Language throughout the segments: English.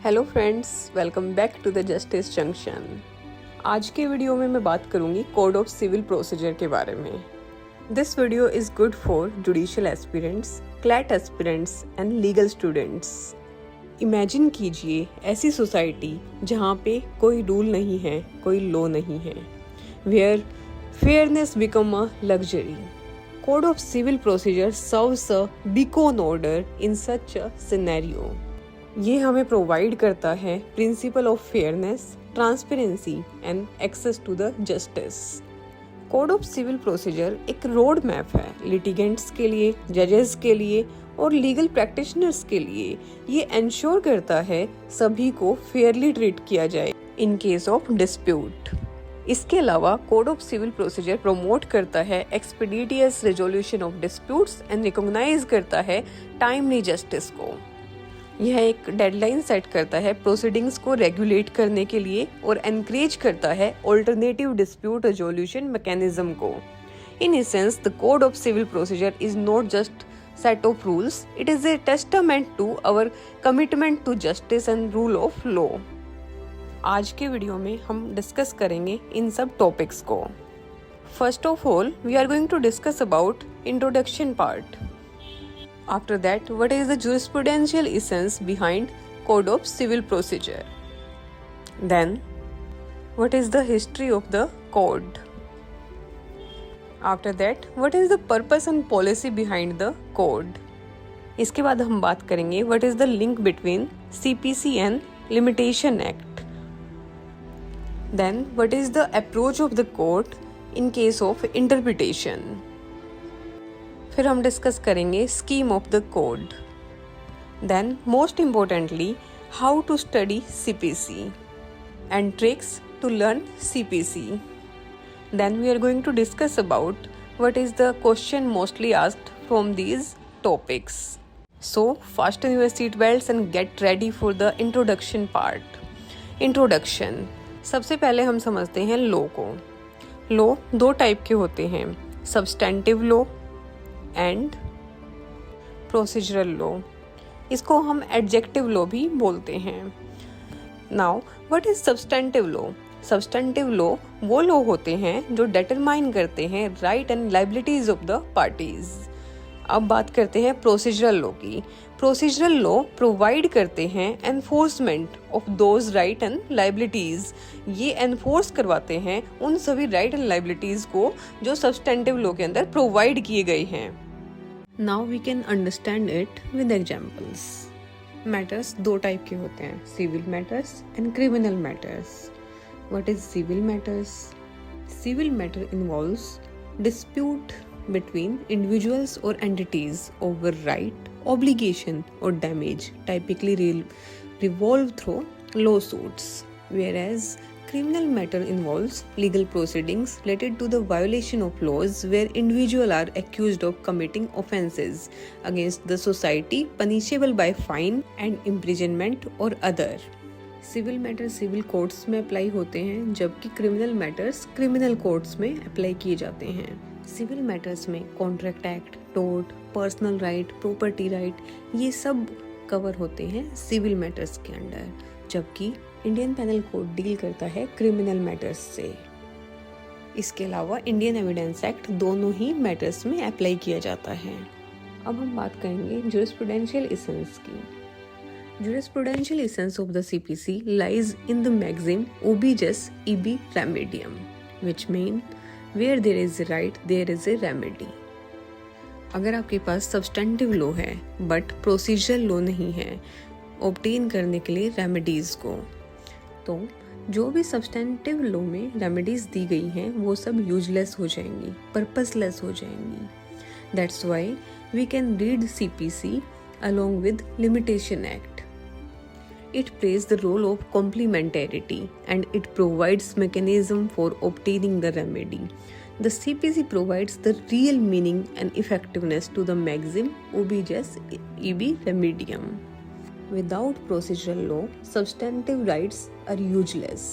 Hello friends, welcome back to the Justice Junction. आज के video में मैं बात करूंगी कोड ऑफ सिविल प्रोसीजर के बारे में। This video is good for judicial aspirants, CLAT aspirants and legal students. Imagine कीजिए ऐसी सोसाइटी जहां पे कोई रूल नहीं है, कोई लॉ नहीं है, where fairness become a luxury. Code of civil procedure serves a beacon order in such a scenario. ये हमें प्रोवाइड करता है principle of fairness, transparency and access to the justice. Code of civil procedure एक road map है litigants के लिए, जजेस के लिए और लीगल प्रैक्टिशनर्स के लिए। ये इंश्योर करता है सभी को फेयरली ट्रीट किया जाए इन केस ऑफ डिस्प्यूट। इसके अलावा code of civil procedure promote करता है expeditious resolution of disputes and recognize करता है टाइमली जस्टिस को। यह एक डेडलाइन सेट करता है प्रोसीडिंग्स को रेगुलेट करने के लिए और एनकरेज करता है ऑल्टरनेटिव डिस्प्यूट रेजोल्यूशन मैकेनिज्म को। In essence, the code of civil procedure is not just set of rules, it is a testament to our commitment to justice and rule of law. आज के video में हम discuss करेंगे इन सब topics को। First of all, we are going to discuss about introduction part. After that, what is the jurisprudential essence behind Code of Civil Procedure? Then, what is the history of the code? After that, what is the purpose and policy behind the code? इसके बाद हम बात करेंगे what is the link between CPC and Limitation Act. Then, what is the approach of the court in case of interpretation? फिर हम discuss करेंगे scheme of the code. Then most importantly, how to study CPC and tricks to learn CPC. Then we are going to discuss about what is the question mostly asked from these topics. So fasten your seat belts and get ready for the introduction part. Introduction. सबसे पहले हम समझते हैं law को. Law दो type के होते हैं, substantive law and procedural law. इसको हम एडजेक्टिव लॉ भी बोलते हैं. Now what is substantive law? Substantive law वो लॉ होते हैं जो डिटरमाइन करते हैं right and liabilities of the parties. अब बात करते हैं प्रोसीजरल लॉ की. प्रोसीजरल लॉ प्रोवाइड करते हैं enforcement of those right and liabilities. ये एनफोर्स करवाते हैं उन सभी राइट एंड लायबिलिटीज को जो सब्सटेंटिव लॉ के अंदर प्रोवाइड किए गए हैं. Now we can understand it with examples. Matters दो टाइप के होते हैं, civil matters and criminal matters. What is civil matters? Civil matter involves dispute between individuals or entities over right, obligation or damage, typically revolve through lawsuits, whereas criminal matter involves legal proceedings related to the violation of laws where individuals are accused of committing offences against the society punishable by fine and imprisonment or other. Civil matter civil courts में apply होते हैं, जबकि criminal matters criminal courts में apply किए जाते हैं. Civil matters में contract act, tort, personal right, property right, ये सब कवर होते हैं सिविल मैटर्स के अंडर, जबकि इंडियन पेनल कोड डील करता है क्रिमिनल मैटर्स से. इसके अलावा इंडियन एविडेंस एक्ट दोनों ही मैटर्स में अप्लाई किया जाता है. अब हम बात करेंगे ज्यूरिस्प्रूडेंशियल एसेंस की. Jurisprudential essence of the CPC lies in the maxim ubi jus ibi remedium, which mean where there is a right there is a remedy. अगर आपके पास सब्सटेंटिव लॉ है बट प्रोसीजरल लॉ नहीं है ऑब्टेन करने के लिए remedies को, तो जो भी सब्सटेंटिव लॉ में रेमेडीज दी गई हैं वो सब यूजलेस हो जाएंगी, पर्पसलेस हो जाएंगी. That's why we can read CPC along with Limitation Act. It plays the role of complementarity and it provides mechanism for obtaining the remedy. The CPC provides the real meaning and effectiveness to the maxim ubi jus ibi remedium. Without procedural law, substantive rights are useless.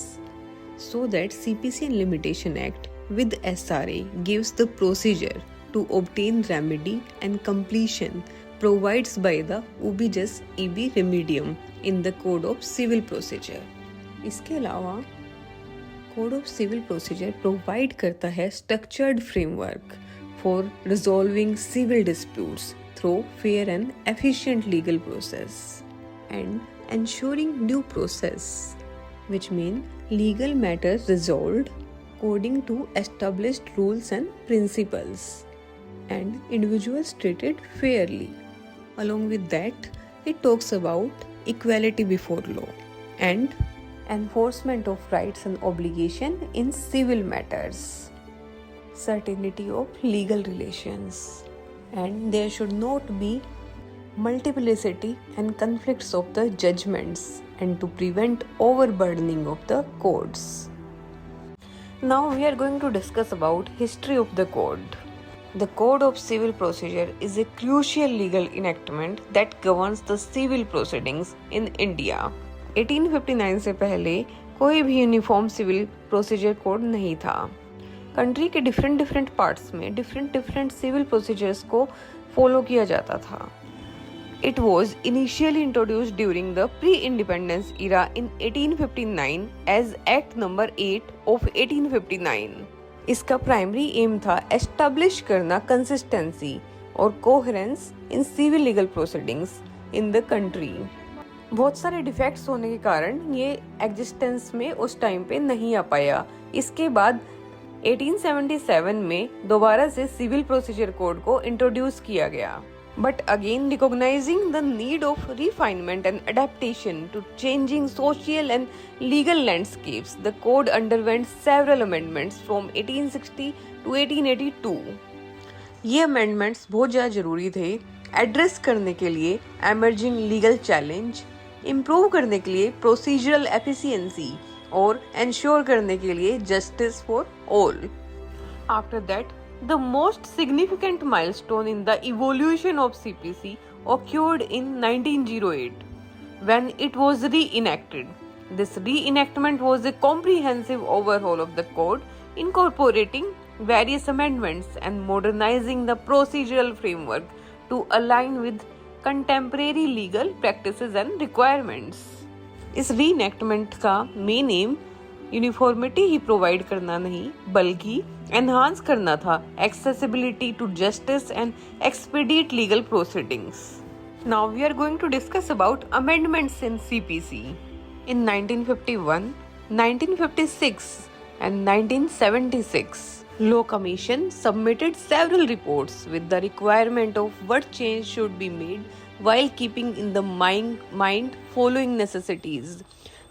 So that CPC and Limitation Act with SRA gives the procedure to obtain remedy and completion provides by the ubijus ibi remedium in the Code of Civil Procedure. इसके अलावा code of civil procedure provide करता है structured framework for resolving civil disputes through fair and efficient legal process and ensuring due process, which mean legal matters resolved according to established rules and principles and individuals treated fairly. Along with that, it talks about equality before law and enforcement of rights and obligation in civil matters, certainty of legal relations, and there should not be multiplicity and conflicts of the judgments and to prevent overburdening of the courts. Now we are going to discuss about history of the code. The Code of Civil Procedure is a crucial legal enactment that governs the civil proceedings in India. 1859 से पहले कोई भी uniform civil procedure code नहीं था. Country के different parts में different civil procedures को follow किया जाता था. It was initially introduced during the pre-independence era in 1859 as Act Number 8 of 1859. इसका प्राइमरी एम था एस्टैब्लिश करना कंसिस्टेंसी और coherence in civil legal proceedings in the country. बहुत सारे डिफेक्ट्स होने के कारण ये एग्जिस्टेंस में उस टाइम पे नहीं आ पाया. इसके बाद 1877 में दोबारा से सिविल प्रोसीजर कोड को इंट्रोड्यूस किया गया. But again, recognizing the need of refinement and adaptation to changing social and legal landscapes, the code underwent several amendments from 1860 to 1882. ये amendments बहुत ज़्यादा ज़रूरी थे एड्रेस करने के लिए emerging legal challenge, improve करने के लिए procedural efficiency और ensure करने के लिए justice for all. After that, the most significant milestone in the evolution of CPC occurred in 1908 when it was reenacted. This reenactment was a comprehensive overhaul of the code, incorporating various amendments and modernizing the procedural framework to align with contemporary legal practices and requirements. इस reenactment का main aim uniformity ही provide करना नहीं बल्कि enhance करना था accessibility to justice and expediate legal proceedings. Now we are going to discuss about amendments in CPC. In 1951, 1956 and 1976, Law Commission submitted several reports with the requirement of what change should be made while keeping in the mind following necessities.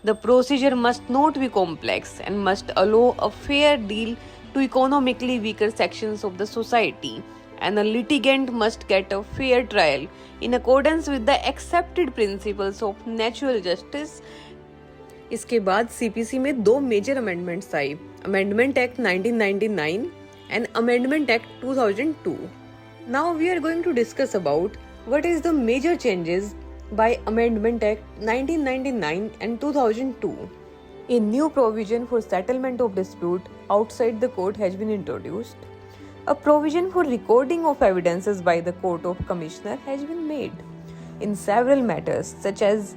The procedure must not be complex and must allow a fair deal to economically weaker sections of the society, and a litigant must get a fair trial in accordance with the accepted principles of natural justice. इसके बाद CPC में दो major amendments आई, amendment act 1999 and amendment act 2002. Now we are going to discuss about what is the major changes by Amendment Act 1999 and 2002. A new provision for settlement of dispute outside the court has been introduced. A provision for recording of evidences by the Court of Commissioner has been made in several matters such as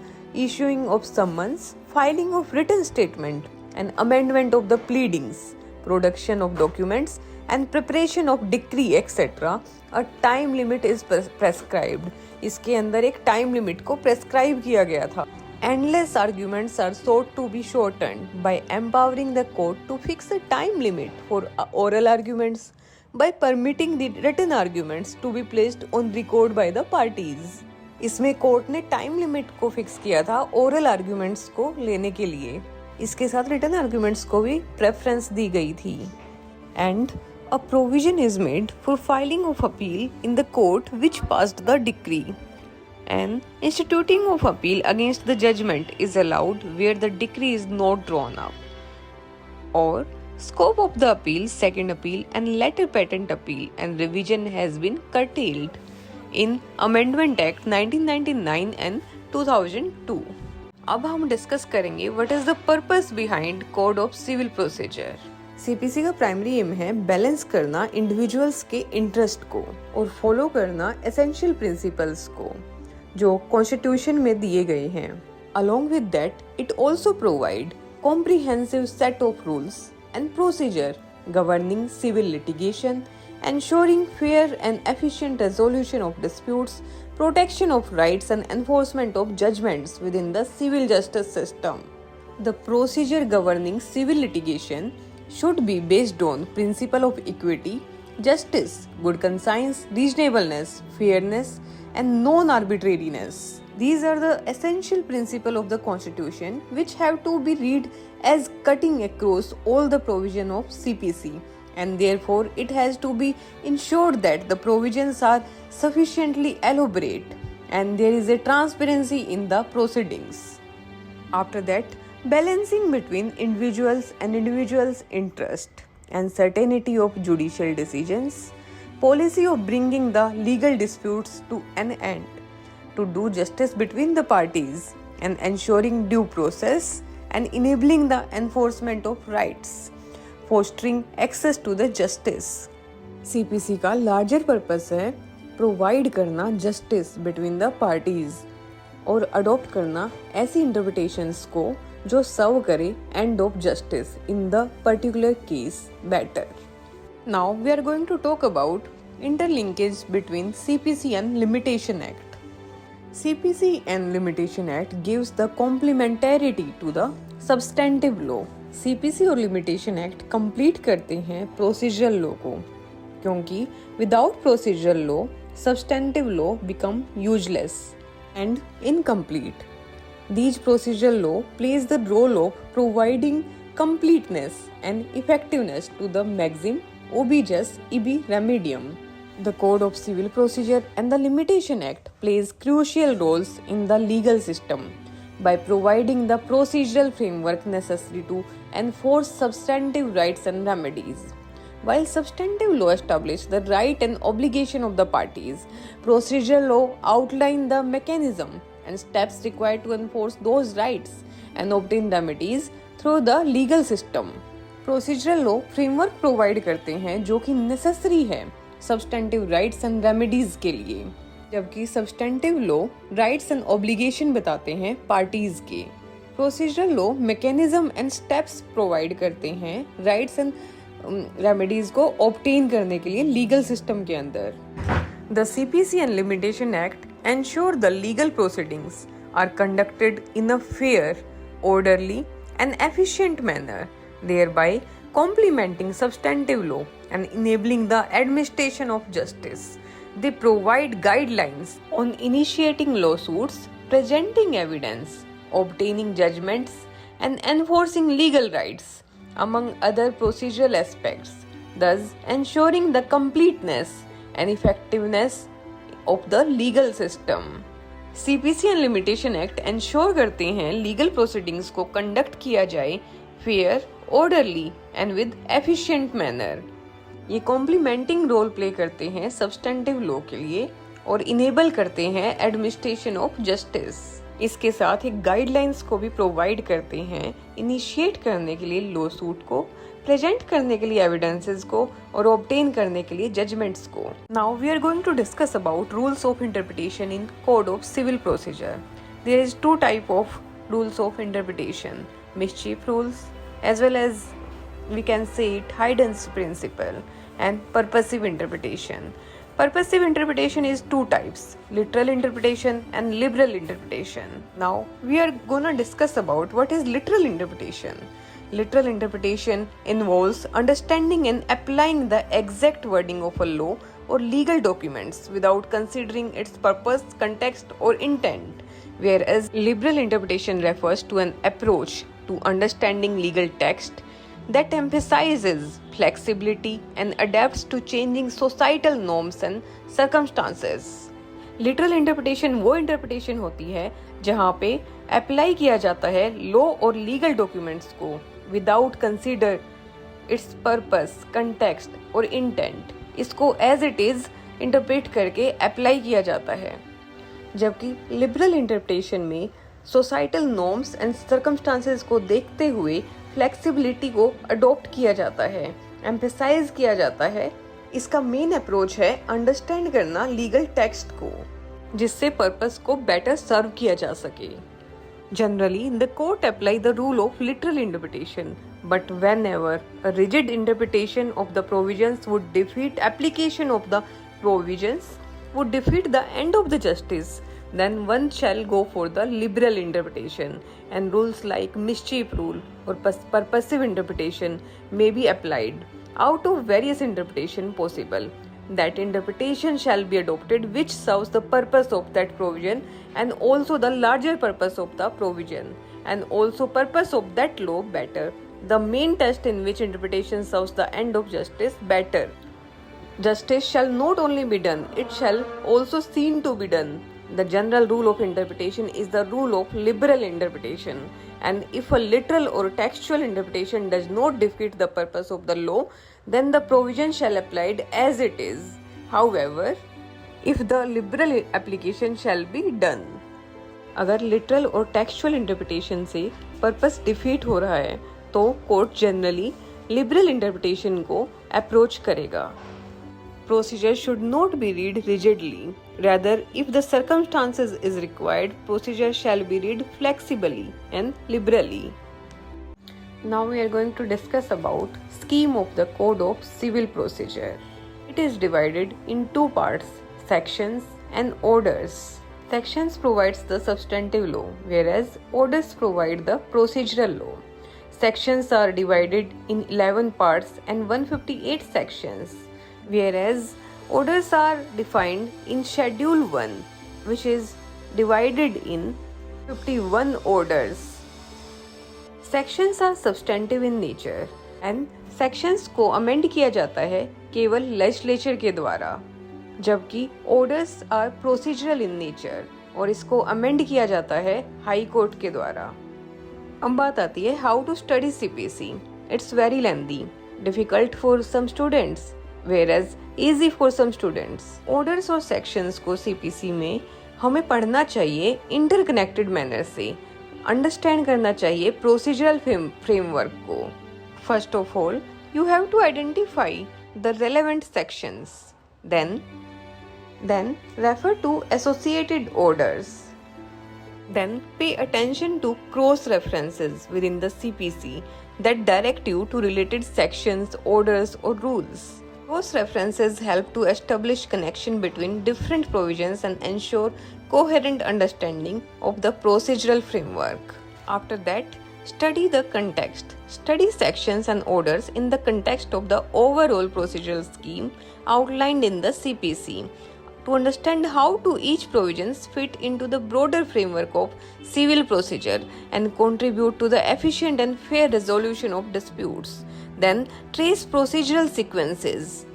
issuing of summons, filing of written statement, and amendment of the pleadings, production of documents, and preparation of decree etc. A time limit is prescribed. इसके अंदर एक time limit को prescribe किया गया था. Endless arguments are sought to be shortened by empowering the court to fix a time limit for oral arguments by permitting the written arguments to be placed on record by the parties. इसमें court ने time limit को fix किया था oral arguments को लेने के लिए. इसके साथ रिटन आर्ग्यूमेंट्स को भी प्रेफरेंस दी गई थी. And a provision is made for filing of appeal in the court which passed the decree, and instituting of appeal against the judgment is allowed where the decree is not drawn up, or scope of the appeal, second appeal and later patent appeal and revision has been curtailed in Amendment Act 1999 and 2002. अब हम discuss करेंगे what is the purpose behind Code of Civil Procedure. CPC का primary aim है balance करना individuals के interest को और follow करना एसेंशियल प्रिंसिपल्स को जो कॉन्स्टिट्यूशन में दिए गए हैं। Along with that, it also provide comprehensive set of rules and procedure governing civil litigation, ensuring fair and efficient resolution of disputes, protection of rights and enforcement of judgments within the civil justice system. The procedure governing civil litigation should be based on principle of equity, justice, good conscience, reasonableness, fairness, and non-arbitrariness. These are the essential principles of the Constitution which have to be read as cutting across all the provision of CPC, and therefore it has to be ensured that the provisions are sufficiently elaborate and there is a transparency in the proceedings. After that, balancing between individuals and individuals' interest and certainty of judicial decisions, policy of bringing the legal disputes to an end, to do justice between the parties and ensuring due process and enabling the enforcement of rights, fostering access to the justice. CPC का larger purpose है provide करना justice between the parties और adopt करना ऐसी interpretations को जो serve करे end of justice in the particular case better. Now we are going to talk about interlinkage between CPC and Limitation Act. CPC and Limitation Act gives the complementarity to the substantive law. CPC और Limitation Act complete करते हैं procedural law को, क्योंकि without procedural law, substantive law become useless and incomplete. These procedural law plays the role of providing completeness and effectiveness to the maxim ubi jus ibi remedium. The Code of Civil Procedure and the Limitation Act plays crucial roles in the legal system by providing the procedural framework necessary to enforce substantive rights and remedies. While substantive law establishes the right and obligation of the parties, procedural law outlines the mechanism and steps required to enforce those rights and obtain remedies through the legal system. Procedural law framework provide करते हैं जो कि necessary है substantive rights and remedies के लिए, जबकि substantive law rights and obligation बताते हैं पार्टीज के। Procedural law mechanism and steps provide करते हैं राइट्स एंड रेमेडीज को ऑब्टेन करने के लिए लीगल सिस्टम के अंदर। The CPC and limitation act ensure the legal proceedings are conducted in a fair, orderly and efficient manner, thereby complementing substantive law and enabling the administration of justice. They provide guidelines on initiating lawsuits, presenting evidence, obtaining judgments, and enforcing legal rights, among other procedural aspects, thus ensuring the completeness and effectiveness of the legal system. CPC and limitation act ensure करते हैं legal proceedings को conduct किया जाए fair, orderly and with efficient manner. ये complementing role play करते हैं substantive law के लिए और इनेबल करते हैं एडमिनिस्ट्रेशन ऑफ जस्टिस। इसके साथ एक गाइडलाइंस को भी प्रोवाइड करते हैं इनिशिएट करने के लिए लॉ सूट को, प्रेजेंट करने के लिए एविडेंसेस को और ऑब्टेन करने के लिए जजमेंट्स को। Now we are going to discuss about rules of interpretation in code of civil procedure. There is two type of rules of interpretation, mischief rules as well as we can say it hidden principle and purposive interpretation. Purposive interpretation is two types, literal interpretation and liberal interpretation. Now we are gonna discuss about what is literal interpretation. Literal interpretation involves understanding and applying the exact wording of a law or legal documents without considering its purpose, context or intent, whereas liberal interpretation refers to an approach to understanding legal text that emphasizes flexibility and adapts to changing societal norms and circumstances. Literal interpretation वो interpretation होती है जहाँ पे apply किया जाता है law और legal documents को without consider it's purpose, context और इंटेंट। इसको एज इट इज इंटरप्रेट करके अप्लाई किया जाता है, जबकि लिबरल इंटरप्रिटेशन में सोसाइटल नॉर्म्स एंड सर्कमस्टांसेस को देखते हुए फ्लेक्सिबिलिटी को अडॉप्ट किया जाता है, एम्फेसाइज किया जाता है। इसका मेन अप्रोच है अंडरस्टैंड करना लीगल टेक्स्ट को, जिससे पर्पस को बेटर सर्व किया जा सके। Generally, the court apply the rule of literal interpretation, but whenever a rigid interpretation of the provisions would defeat application of the provisions, would defeat the end of the justice, then one shall go for the liberal interpretation, and rules like mischief rule or purposive interpretation may be applied. Out of various interpretation possible, that interpretation shall be adopted which serves the purpose of that provision and also the larger purpose of the provision and also purpose of that law better. The main test in which interpretation serves the end of justice better. Justice shall not only be done, it shall also seen to be done. The general rule of interpretation is the rule of liberal interpretation, and if a literal or textual interpretation does not defeat the purpose of the law, then the provision shall applied as it is. However, if the liberal application shall be done. अगर literal और textual interpretation से purpose defeat हो रहा है तो court generally liberal interpretation को approach करेगा. Procedure should not be read rigidly. Rather, if the circumstances is required, procedure shall be read flexibly and liberally. Now we are going to discuss about scheme of the Code of Civil Procedure. It is divided in two parts, sections and orders. Sections provides the substantive law, whereas orders provide the procedural law. Sections are divided in 11 parts and 158 sections. Whereas orders are defined in Schedule 1, which is divided in 51 orders. Sections are substantive in nature and sections को amend किया जाता है केवल legislature के द्वारा, जबकि orders are procedural in nature और इसको amend किया जाता है हाई कोर्ट के द्वारा. अब बात आती है how to study CPC. It's very lengthy, difficult for some students, whereas easy for some students. Orders और sections को CPC में हमें पढ़ना चाहिए interconnected manner से, understand करना चाहिए procedural framework को. First of all, you have to identify the relevant sections. Then refer to associated orders. Then pay attention to cross references within the CPC that direct you to related sections, orders or rules. Cross references help to establish connection between different provisions and ensure coherent understanding of the procedural framework. After that, study the context. Study sections and orders in the context of the overall procedural scheme outlined in the CPC to understand how to each provisions fit into the broader framework of civil procedure and contribute to the efficient and fair resolution of disputes. Then trace procedural sequences.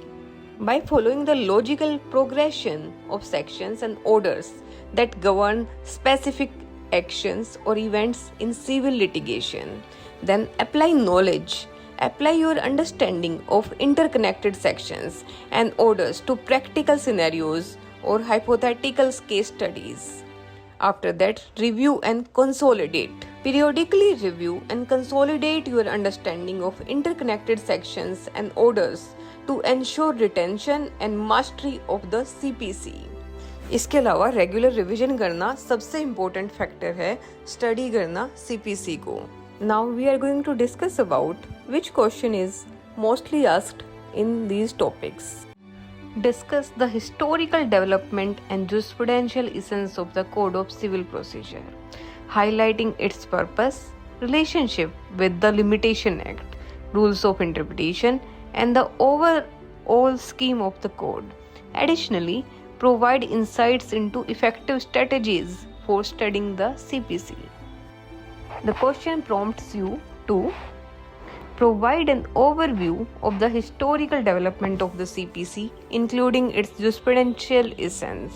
By following the logical progression of sections and orders that govern specific actions or events in civil litigation. Then apply knowledge. Apply your understanding of interconnected sections and orders to practical scenarios or hypothetical case studies. After that, review and consolidate. Periodically review and consolidate your understanding of interconnected sections and orders to ensure retention and mastery of the CPC. इसके अलावा regular revision करना सबसे important factor है study करना CPC को. Now we are going to discuss about which question is mostly asked in these topics. Discuss the historical development and jurisprudential essence of the Code of Civil Procedure, highlighting its purpose, relationship with the Limitation Act, rules of interpretation, and the overall scheme of the code. Additionally, provide insights into effective strategies for studying the CPC. The question prompts you to provide an overview of the historical development of the CPC, including its jurisprudential essence,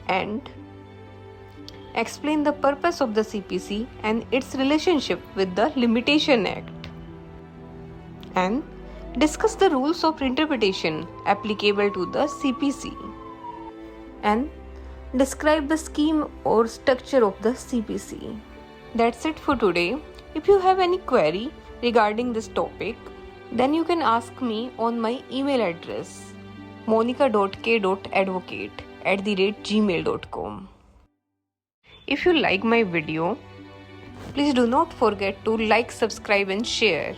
and explain the purpose of the CPC and its relationship with the Limitation Act, and discuss the rules of interpretation applicable to the CPC, and describe the scheme or structure of the CPC. That's it for today. If you have any query regarding this topic, then you can ask me on my email address monica.k.advocate@gmail.com. If you like my video, please do not forget to like, subscribe and share.